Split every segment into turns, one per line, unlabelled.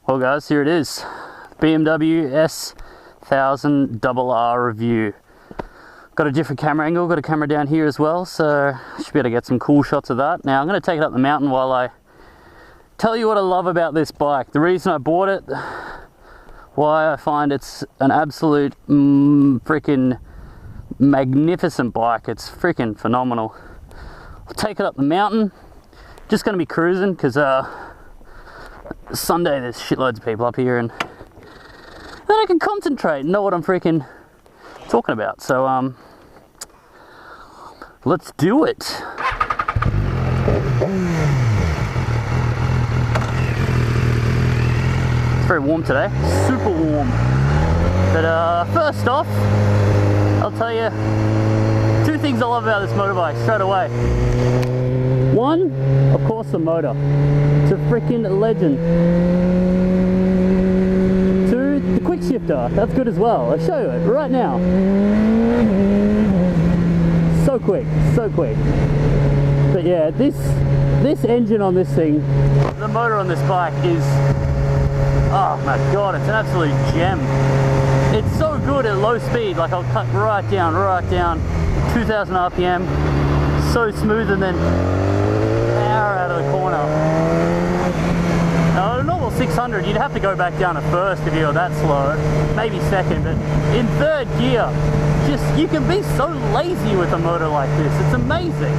Well guys, here it is. BMW S1000RR review. Got a different camera angle, got a camera down here as well, so should be able to get some cool shots of that. Now I'm going to take it up the mountain while I tell you what I love about this bike. The reason I bought it, why I find it's an absolute freaking magnificent bike. It's freaking phenomenal. I'll take it up the mountain. Just going to be cruising because Sunday there's shitloads of people up here, and then I can concentrate and know what I'm freaking talking about. So let's do it. It's very warm today, super warm. But first off, I'll tell you two things I love about this motorbike straight away. One, of course, the motor. It's a freaking legend. Two, the quickshifter. That's good as well. I'll show you it right now. So quick, so quick. But yeah, this engine on this thing, the motor on this bike is, oh my god, it's an absolute gem. It's so good at low speed. Like, I'll cut right down, 2,000 RPM. So smooth, and then power out of the corner. Now, a normal 600, you'd have to go back down to first if you were that slow, maybe second, but in third gear, you can be so lazy with a motor like this. It's amazing.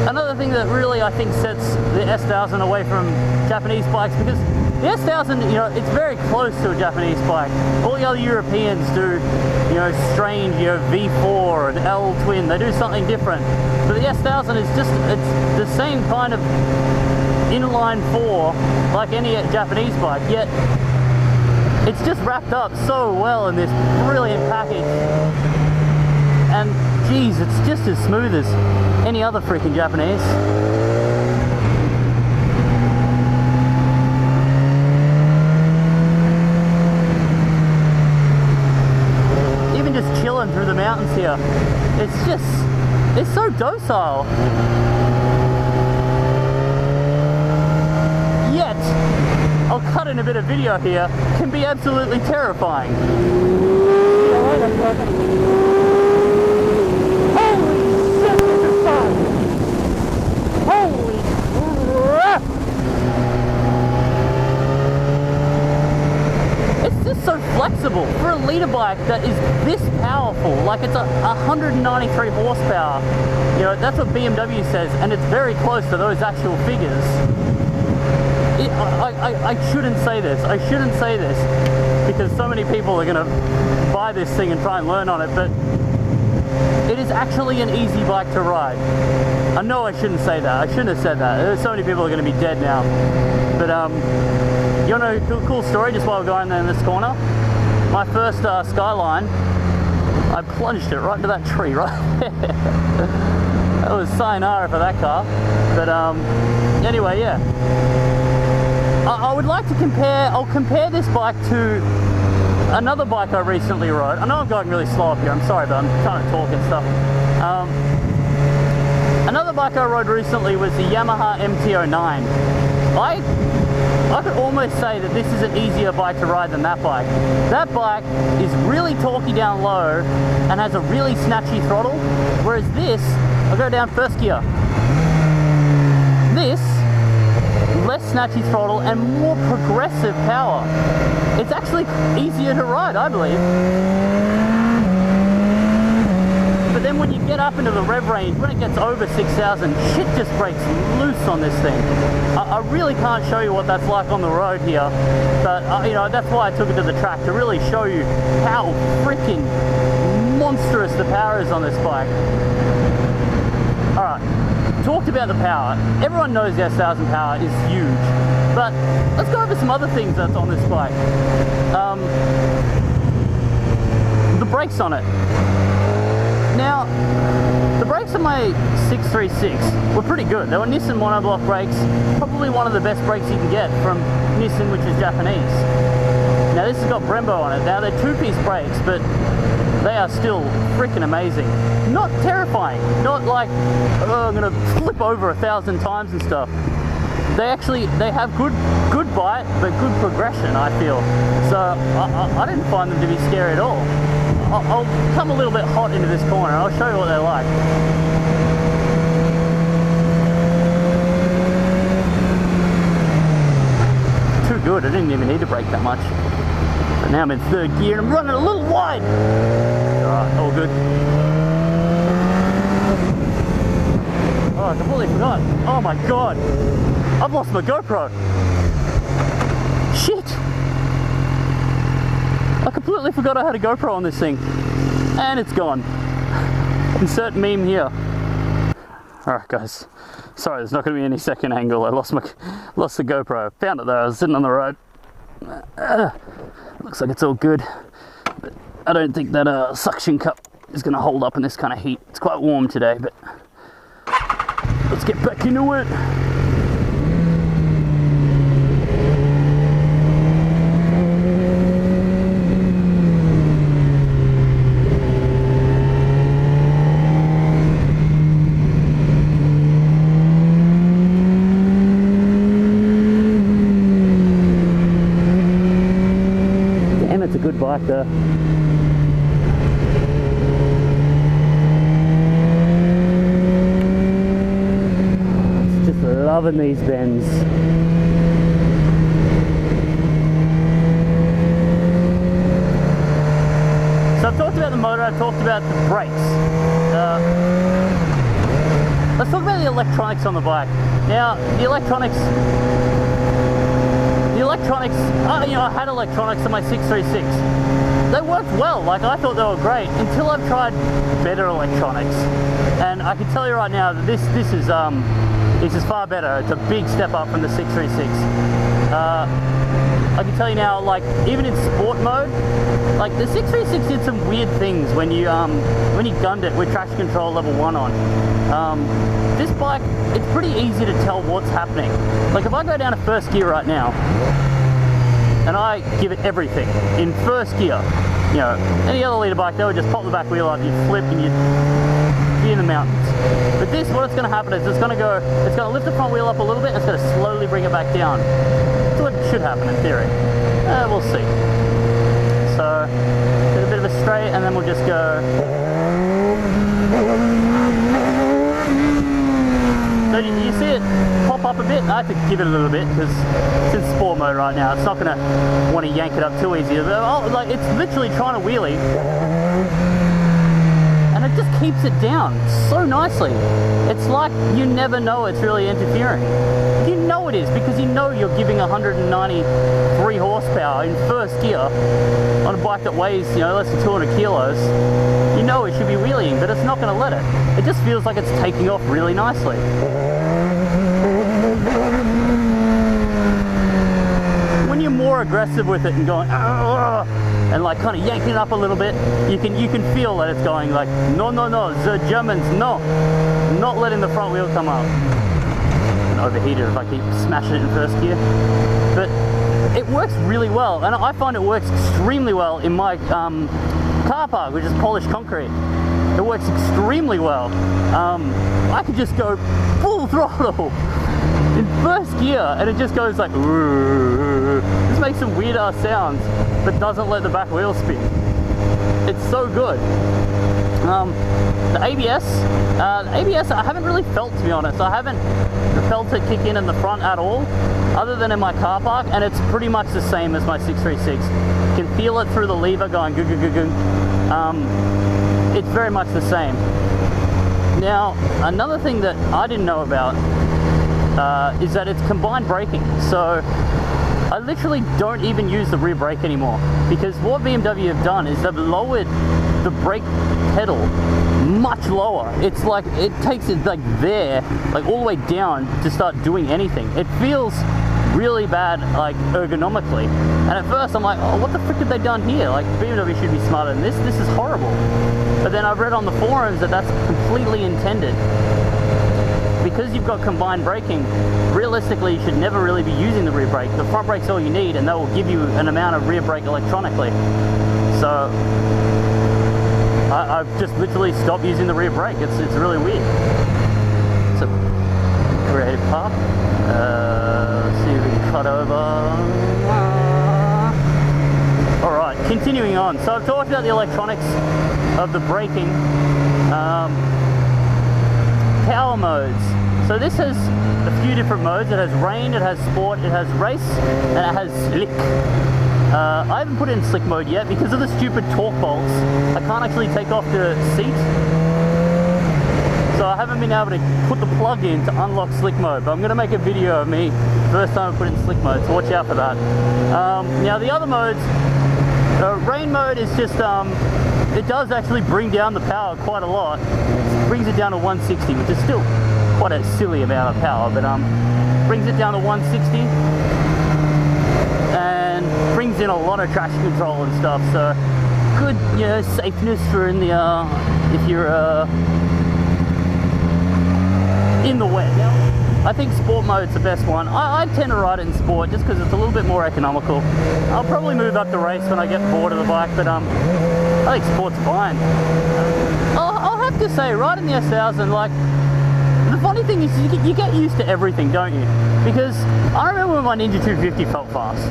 Another thing that really, I think, sets the S1000 away from Japanese bikes, because the S1000, you know, it's very close to a Japanese bike. All the other Europeans do, you know, strange, you know, V4 and L twin. They do something different. But the S1000 is just, it's the same kind of inline 4 like any Japanese bike, yet it's just wrapped up so well in this brilliant package. And geez, it's just as smooth as any other freaking Japanese. Just chilling through the mountains here. It's so docile. Yet, I'll cut in a bit of video here, can be absolutely terrifying. Holy shit, this is fun! Holy crap! It's just so flexible for a liter bike that is this powerful. Like, it's 193 horsepower. You know, that's what BMW says, and it's very close to those actual figures. I shouldn't say this. I shouldn't say this because so many people are going to buy this thing and try and learn on it, but it is actually an easy bike to ride. I know I shouldn't say that. I shouldn't have said that. There's so many people are going to be dead now. But you want to know a cool story just while we're going there in this corner? My first Skyline, I plunged it right into that tree right there. That was sayonara for that car. But anyway, yeah. I would like to I'll compare this bike to another bike I recently rode. I know I'm going really slow up here, I'm sorry, but I'm trying to talk and stuff. Another bike I rode recently was the Yamaha MT-09. I could almost say that this is an easier bike to ride than that bike. That bike is really torquey down low and has a really snatchy throttle, whereas this, I'll go down first gear. This, less snatchy throttle and more progressive power. It's actually easier to ride, I believe. But then when you get up into the rev range, when it gets over 6,000, shit just breaks loose on this thing. I really can't show you what that's like on the road here, but you know, that's why I took it to the track, to really show you how freaking monstrous the power is on this bike. Alright, talked about the power. Everyone knows the S1000 power is huge, but let's go over some other things that's on this bike. The brakes on it. Now, the brakes on my 636 were pretty good. They were Nissan monoblock brakes, probably one of the best brakes you can get from Nissan, which is Japanese. Now this has got Brembo on it. Now they're two-piece brakes, but they are still freaking amazing. Not terrifying, not like, oh, I'm gonna flip over 1,000 times and stuff. They have good bite, but good progression, I feel. So I didn't find them to be scary at all. I'll come a little bit hot into this corner and I'll show you what they're like. Too good, I didn't even need to brake that much. But now I'm in third gear and I'm running a little wide. Alright, all good. Oh, I completely forgot. Oh my god. I've lost my GoPro. Shit. I completely forgot I had a GoPro on this thing. And it's gone. Insert meme here. Alright guys. Sorry, there's not going to be any second angle. I lost the GoPro. Found it though. I was sitting on the road. Looks like it's all good. But I don't think that suction cup is going to hold up in this kind of heat. It's quite warm today, but let's get back into it. Damn, it's a good bike though. Loving these bends. So I've talked about the motor, I've talked about the brakes. Let's talk about the electronics on the bike. Now, the electronics, you know, I had electronics on my 636. They worked well, like I thought they were great, until I've tried better electronics. And I can tell you right now that this is far better. It's a big step up from the 636. I can tell you now, like even in sport mode, like the 636 did some weird things when you gunned it with traction control level 1 on. This bike, it's pretty easy to tell what's happening. Like if I go down to first gear right now, and I give it everything in first gear, you know, any other leader bike, they would just pop the back wheel up, you'd flip and you'd be in the mountains. But this, what it's going to happen is it's going to lift the front wheel up a little bit, and it's going to slowly bring it back down. That's what should happen in theory. We'll see. So, get a bit of a straight, and then we'll just go. So you see it pop up a bit? I have to give it a little bit because it's in sport mode right now. It's not going to want to yank it up too easy. Like it's literally trying to wheelie. And it just keeps it down so nicely. It's like you never know it's really interfering. You know it is because you know you're giving 193 horsepower in first gear on a bike that weighs, you know, less than 200 kilos. You know it should be wheeling, but it's not going to let it. It just feels like it's taking off really nicely. When you're more aggressive with it and going, and like kind of yanking it up a little bit, you can feel that it's going like, no, the Germans, no, not letting the front wheel come up. And overheated if I keep smashing it in first gear. But it works really well, and I find it works extremely well in my car park, which is polished concrete. It works extremely well. I could just go full throttle in first gear, and it just goes like, this makes some weird ass sounds, but doesn't let the back wheel spin. It's so good. The ABS I haven't really felt, to be honest. I haven't felt it kick in the front at all, other than in my car park, and it's pretty much the same as my 636. You can feel it through the lever going goo goo goo goo. It's very much the same. Now, another thing that I didn't know about is that it's combined braking. So I literally don't even use the rear brake anymore, because what BMW have done is they've lowered the brake pedal much lower. It's like it takes it like there, like all the way down to start doing anything. It feels really bad, like ergonomically. And at first I'm like, oh, what the frick have they done here? Like BMW should be smarter than this. This is horrible. But then I've read on the forums that that's completely intended. Because you've got combined braking, realistically you should never really be using the rear brake. The front brake's all you need, and that will give you an amount of rear brake electronically. So I've just literally stopped using the rear brake. It's really weird. It's a creative path. Let's see if we can cut over. over. Alright, continuing on. So I've talked about the electronics of the braking. Power modes. So this has a few different modes. It has rain, it has sport, it has race, and it has slick. I haven't put it in slick mode yet because of the stupid torque bolts. I can't actually take off the seat. So I haven't been able to put the plug in to unlock slick mode, but I'm going to make a video of me first time I put it in slick mode, so watch out for that. Now the other modes, rain mode is just, it does actually bring down the power quite a lot. It brings it down to 160, which is still quite a silly amount of power, but brings it down to 160 and brings in a lot of traction control and stuff, so good, you know, safeness for in the, if you're in the wet. Now, I think sport mode's the best one. I tend to ride it in sport just because it's a little bit more economical. I'll probably move up to race when I get bored of the bike, but I think sport's fine. I'll have to say, riding the S1000, like, the funny thing is you get used to everything, don't you? Because I remember when my Ninja 250 felt fast.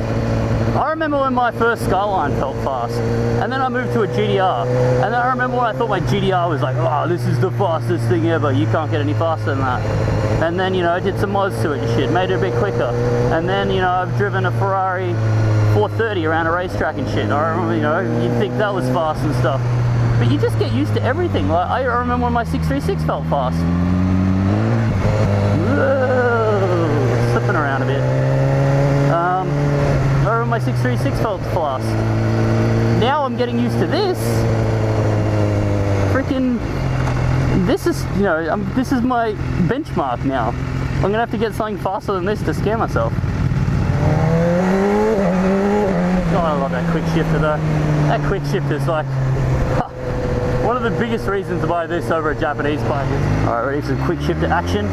I remember when my first Skyline felt fast. And then I moved to a GDR. And then I remember when I thought my GDR was like, oh, this is the fastest thing ever. You can't get any faster than that. And then, you know, I did some mods to it and shit, made it a bit quicker. And then, you know, I've driven a Ferrari 430 around a racetrack and shit. I remember, you know, you'd think that was fast and stuff. But you just get used to everything. Like, I remember when my 636 felt fast. Whoa, slipping around a bit. I remember my 636 felt fast. Now I'm getting used to this. Freaking, this is, you know, this is my benchmark now. I'm gonna have to get something faster than this to scare myself. God, I love that quick shifter though. That quick shifter is like, one of the biggest reasons to buy this over a Japanese bike is, alright, ready for some quick shifter action.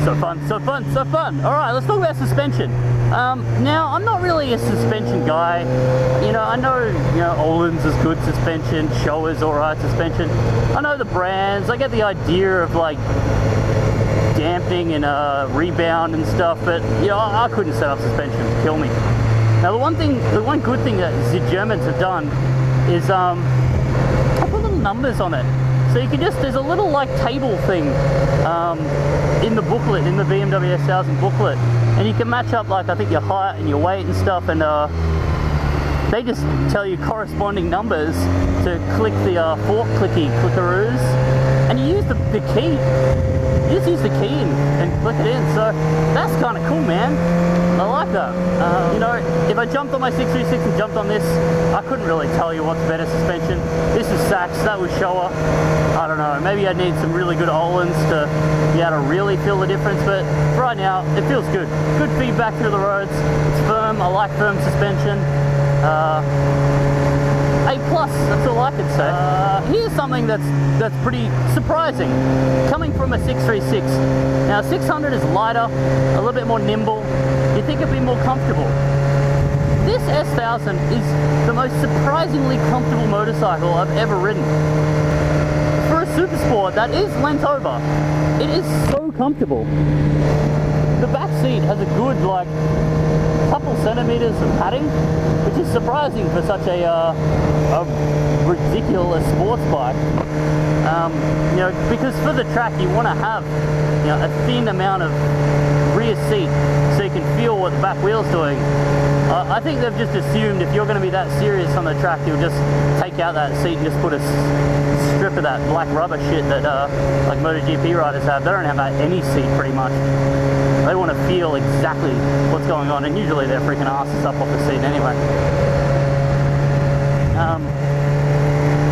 So fun, so fun, so fun. Alright, let's talk about suspension. Now, I'm not really a suspension guy. You know, I know, you know, Öhlins is good suspension, Showa's alright suspension. I know the brands, I get the idea of like damping and rebound and stuff, but you know, I couldn't set up suspension to kill me. Now the one good thing that the Germans have done is I put little numbers on it. So you can just, there's a little like table thing in the booklet, in the BMW S1000 booklet, and you can match up like I think your height and your weight and stuff, and they just tell you corresponding numbers to click the fork clickaroos, and you use the key. You just use the key and click it in, so that's kind of cool, man. I like that. You know, if I jumped on my 636 and jumped on this, I couldn't really tell you what's better suspension. This is Sachs, that was Showa. I don't know, maybe I'd need some really good Öhlins to be able to really feel the difference, but right now, it feels good. Good feedback through the roads, it's firm, I like firm suspension. A+, that's all I could say. Here's something that's pretty surprising. Coming from a 636. Now 600 is lighter, a little bit more nimble. You think it'd be more comfortable. This S1000 is the most surprisingly comfortable motorcycle I've ever ridden. For a super sport that is lent over, it is so comfortable. The back seat has a good like couple centimeters of padding, which is surprising for such a ridiculous sports bike. You know, because for the track you want to have, you know, a thin amount of rear seat so you can feel what the back wheel's doing. I think they've just assumed if you're going to be that serious on the track, you'll just take out that seat and just put a strip of that black rubber shit that like MotoGP riders have. They don't have any seat pretty much. They want to feel exactly what's going on, and usually their freaking ass is up off the seat anyway.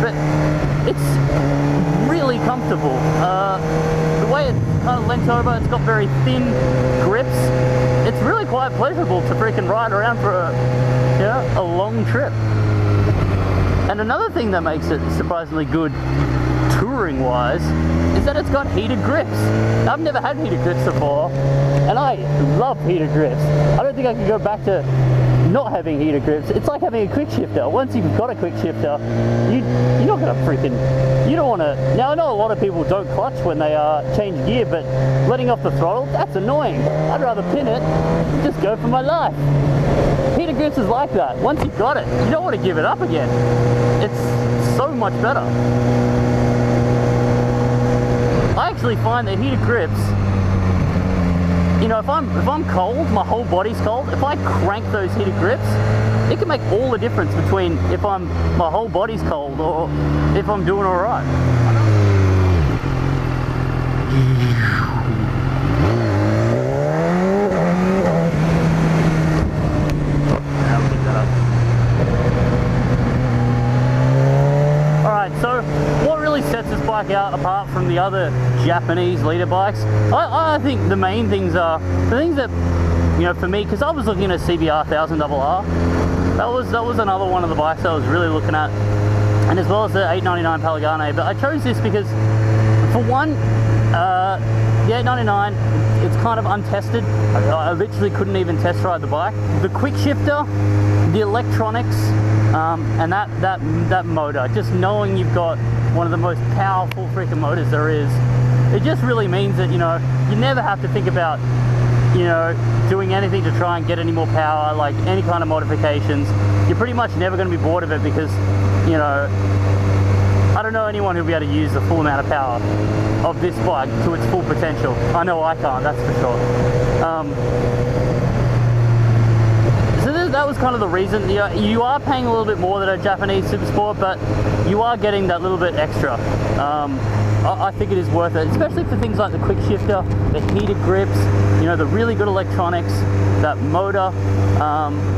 But it's really comfortable. The way it's kind of leant over, it's got very thin grips. It's really quite pleasurable to freaking ride around for a long trip. And another thing that makes it surprisingly good touring wise is that it's got heated grips. I've never had heated grips before, and I love heated grips. I don't think I could go back to not having heated grips, it's like having a quick shifter. Once you've got a quick shifter, you're not going to freaking, you don't want to, now I know a lot of people don't clutch when they change gear, but letting off the throttle, that's annoying. I'd rather pin it and just go for my life. Heated grips is like that. Once you've got it, you don't want to give it up again. It's so much better. I actually find that heated grips, you know, if I'm cold, my whole body's cold, if I crank those heated grips, it can make all the difference between if my whole body's cold or if I'm doing all right. So what really sets this bike out apart from the other Japanese leader bikes, I think the main things are the things that, you know, for me, because I was looking at CBR 1000RR, that was another one of the bikes I was really looking at, and as well as the 899 Palagane. But I chose this because, for one, the 899, it's kind of untested. I literally couldn't even test ride the bike. The quick shifter, the electronics, and that motor, just knowing you've got one of the most powerful freaking motors there is, it just really means that, you know, you never have to think about, you know, doing anything to try and get any more power, like any kind of modifications. You're pretty much never going to be bored of it because, you know, I don't know anyone who'll be able to use the full amount of power of this bike to its full potential. I know I can't, that's for sure. So that was kind of the reason. You are paying a little bit more than a Japanese Super Sport, but you are getting that little bit extra. I think it is worth it, especially for things like the quick shifter, the heated grips, you know, the really good electronics, that motor.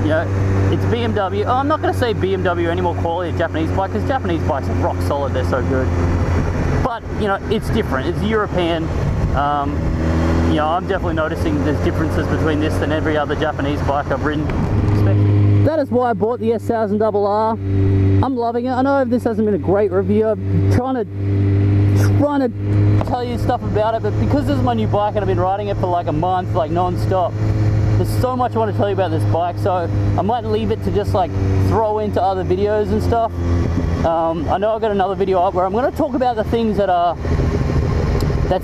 You know, it's BMW. Oh, I'm not going to say BMW any more quality than Japanese bike, because Japanese bikes are rock solid, they're so good. But, you know, it's different, it's European. You know, I'm definitely noticing there's differences between this and every other Japanese bike I've ridden. That is why I bought the S1000RR. I'm loving it. I know this hasn't been a great review. I'm trying to tell you stuff about it, but because this is my new bike and I've been riding it for like a month, like non-stop, there's so much I want to tell you about this bike, so I might leave it to just like throw into other videos and stuff. I know I've got another video up where I'm going to talk about the things that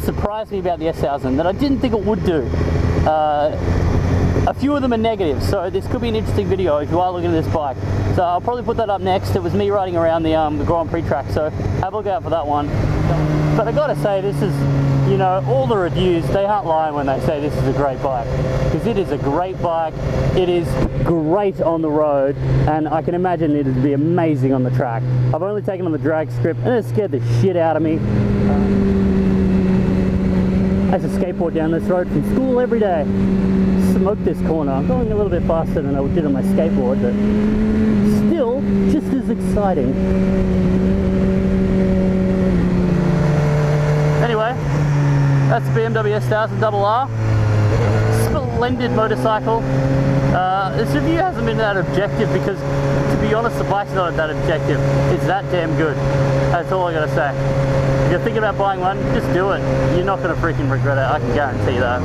surprised me about the S1000 that I didn't think it would do. A few of them are negative, so this could be an interesting video if you are looking at this bike. So I'll probably put that up next. It was me riding around the Grand Prix track, so have a look out for that one. But I gotta say, this is, you know, all the reviews, they aren't lying when they say this is a great bike, because it is a great bike. It is great on the road, and I can imagine it would be amazing on the track. I've only taken on the drag strip, and it scared the shit out of me. I used to skateboard down this road from school every day. Smoke this corner. I'm going a little bit faster than I did on my skateboard, but still just as exciting. Anyway, that's the BMW S1000RR. Splendid motorcycle. This review hasn't been that objective because, to be honest, the bike's not that objective. It's that damn good. That's all I gotta say. If you're thinking about buying one, just do it. You're not gonna freaking regret it, I can guarantee that.